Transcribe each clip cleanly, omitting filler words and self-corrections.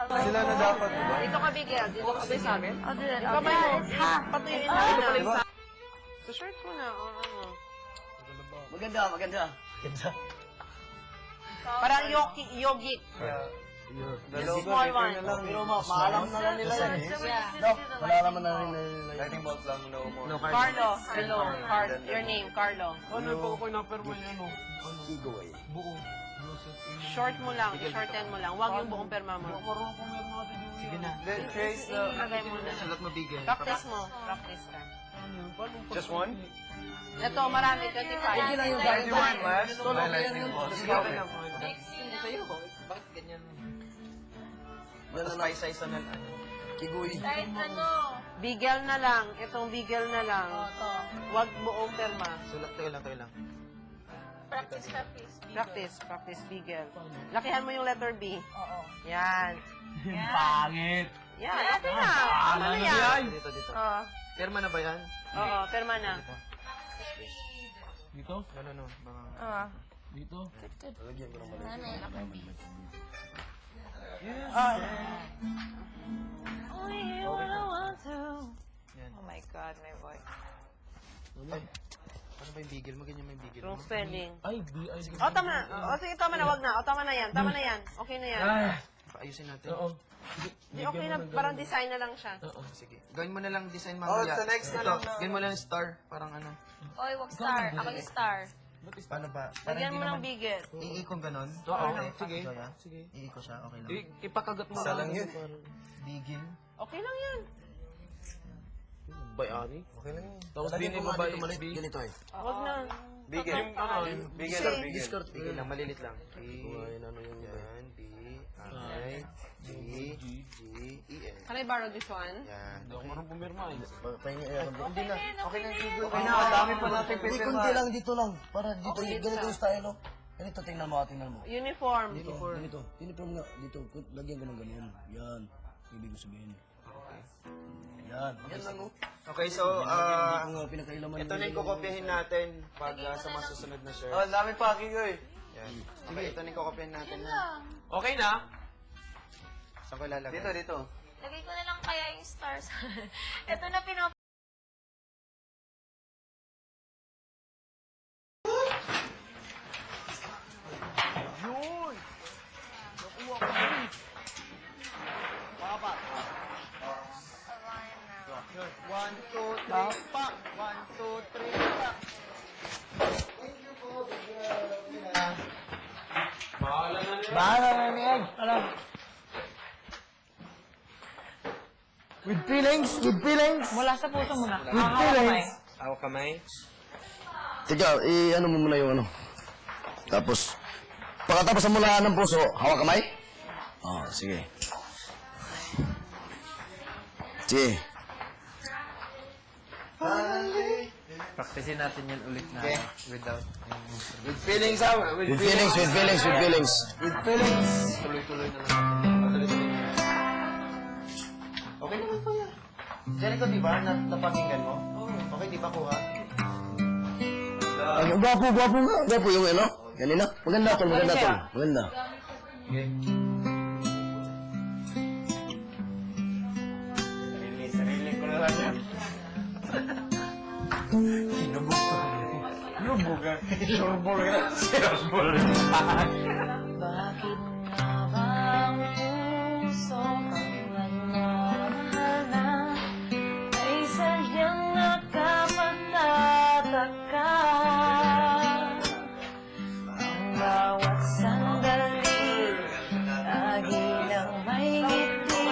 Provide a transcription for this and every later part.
Sila na dapat, diba? Dito ka, Bigel. Dito ka sa amin. Dito. Kamay mo. Patuyin na. Sa shirt mo na. Maganda, maganda. Parang yogi. Small one. Pero maalam na lang nila yan eh. Malalaman na rin nila. Lightning bolt lang, no more. Carlo. Hello. Your name, Carlo. Ano yung pagkukunapper mo yan, ano? Giveaway. Buo. Short mo lang. Shorten mo lang. Huwag yung buong perma mo. Sige na. Then, Trace, Lagay mo na. sulat mo bigay. Practice mo. Practice ka. Just one? Ito, marami. 25. Hindi lang yung guide. 21 last. My lightning bolt. Sige, okay na. Bakit ganyan? Tapos may size na Kiguy. Kahit ano. Bigel na lang. Itong bigel na lang. Huwag buong perma. Sulat, tayo lang. Practice, practice. Practice, bigel. Lakihan mo yung letter B. Oo. Yan. Pangit! Yan, okay na. Ano na yan? Dito. Oo. Perma na ba yan? Oo, perma na. Dito? No. Mga... Dito? Lagyan ko ng mali. Only you wanna want to. Yan. Oh my God, my boy. Ay, ano ba yung bigel mo? Ganyan mo yung bigel mo? Wrong spelling. Ay, B-I. Oh, tama na. Oh, sige, tama na. Wag na. Oh, tama na yan. Tama na yan. Okay na yan. Paayusin natin. Oo. Di, okay na. Parang design na lang siya. Sige. Gawin mo na lang design mamaya. Oh, next na lang. Gawin mo lang yung star. Parang ano. Oy, wag star. Ako yung star. Paano ba? Para Lagyan hindi mo ng naman... bigel. Iikong ganon? Oo. Okay. Sige. Sige. Iiko siya. Okay lang. Ipakagat mo Isa lang yun. Bigil. Okay lang yan. Bayani. Okay lang yun. Tapos Lagyan din ko yung nga babae. dito mali. Ganito eh. Wag na. Bigel. Bigel Say, lang, bigel. Bigel lang, malilit lang. Kumain ano yun. Yan, B, I, G, E, N. Can I borrow this one? Yan. Hindi ako marunong pumirma eh. Pahinga eh. Hindi na. Okay na, Google. Okay na, dami pa natin pipirma. Kunti lang dito lang. Para dito, ganito yung style oh. Ganito, tingnan mo. Uniform. Ganito. Uniform nga. Dito, lagyan ko ng ganyan. Yan. Ibig ko sabihin. Yan. Yan lang oh. Okay, so, Hindi ko nga pinakailaman. ito na yung kukopyahin natin pag sa mga susunod na shirt. Ang dami packing ko eh. Yan. Okay, ito na yung kukopyahin natin. Okay na? Saan ko ilalagay? Dito. Lagay ko na lang kaya yung stars. Ito na pinap... One, two, three, pa! 1, 2, 3, pa! Bahala na niyan. Alam. With feelings. Mula sa puso mo na. With feelings. Hawak kamay. Teka, ano mo muna yung ano. Tapos, pagkatapos sa mula ng puso, hawak kamay? Oo, sige. Sige. Practicein natin yan ulit na without... With feelings, ha? With feelings. Tuloy-tuloy na lang. Tuloy-tuloy na lang. Okay naman po yan. Jericho, di ba? Napakinggan mo? Okay, di ba kuha? Ano, gwapo nga. Gwapo yung ano. Ganina. Maganda tol. Maganda. Sarili ko na lang yan. Lubog ka. Surbol ka. Surbol. Bakit nga ba ang puso kang nagmamahal na ay sadyang nakapatataka? Ang bawat sandali lagi lang may ngiti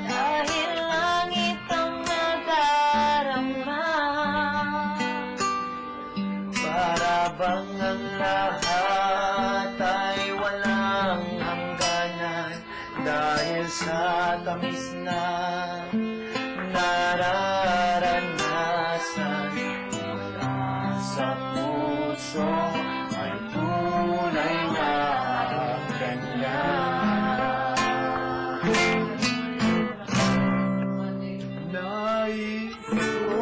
dahil langit ang nadarama. Para bang ang lahat ay walang hangganan dahil sa tamis na nararanasan mula sa puso ay tunay na ganyan. Nais ko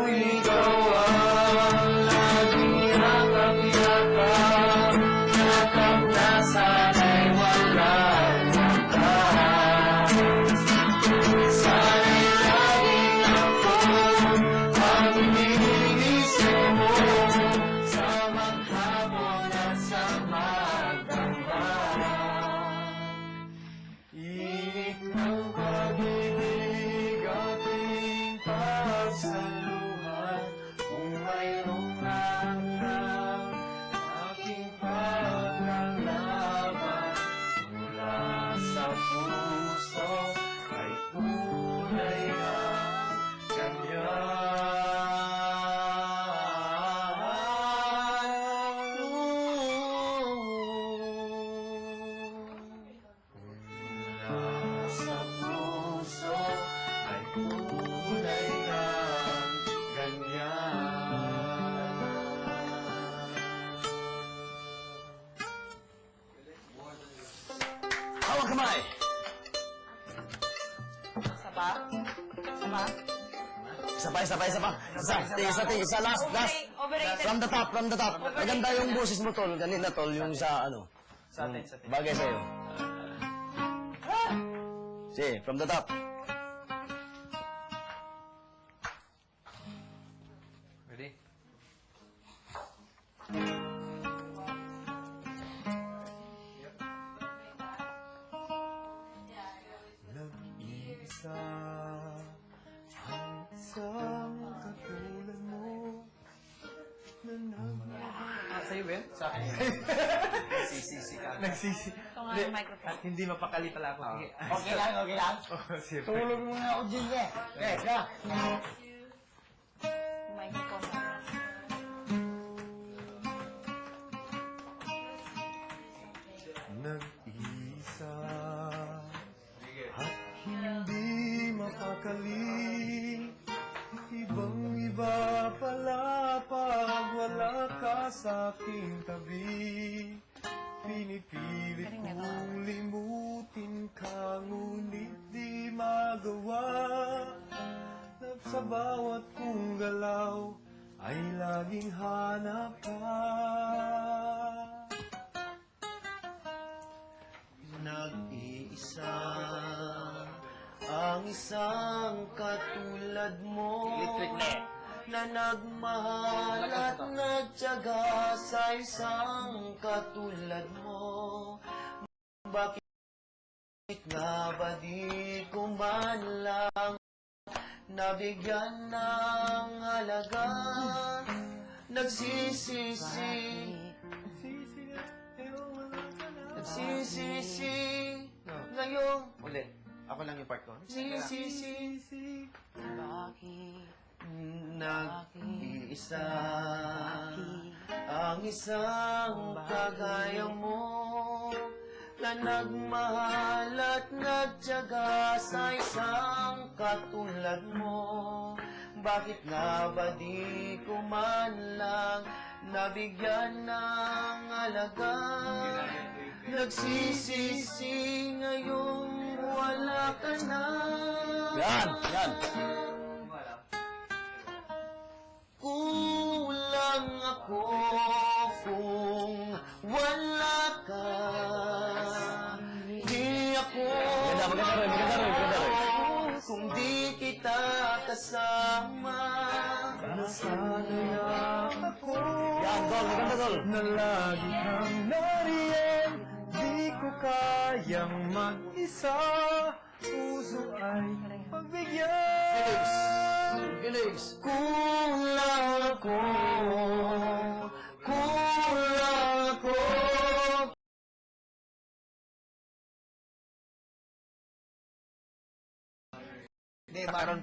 ikaw ang laging yakap na sana'y walang hanggan. pa? Isa pa? Isa pa. Isa, last. Overrated. From the top. Maganda yung boses mo, tol. Ganina, tol, yung sa ano. Sa atin. Bagay sa'yo. Sige, from the top. Ready? Nag-iisa ang isang katulad mo na Sa'yo, Ben? Sa akin. Nagsisisi ka. Ito nga yung microphone. At hindi mapakali pala ako. Sige. Okay lang. Tulog muna ako dyan, eh. Teka. Microphone. Nag-iisa at hindi mapakali. Ibang-iba pala pag wala ka sa aking tabi. Pinipilit kong limutin ka, ngunit di magawa. Na sa bawat kong galaw ay laging hanap ka. Nag-iisa ang isang katulad mo na nagmahal at nagtiyaga sa isang katulad mo. Bakit nga ba di ko man lang nabigyan ng halaga? Nagsisisi ngayon. Ulit. Ako lang yung part ko. Nagsisisi Bakit? nag-iisa ang isang kagaya mo na nagmahal at nagtiyaga sa isang katulad mo. Bakit nga ba di ko man lang nabigyan ng halaga? Nagsisisi ngayong wala ka na. Yan. Kulang ako kung wala ka. Di ako Maganda rin. kung di kita kasama. Nasanay ako Yan, tol. Maganda, tol. na lagi kang nariyan. Di ko kayang mag-isa. Puso ay pagbigyan. Felix. Kulang ako. Hindi, parang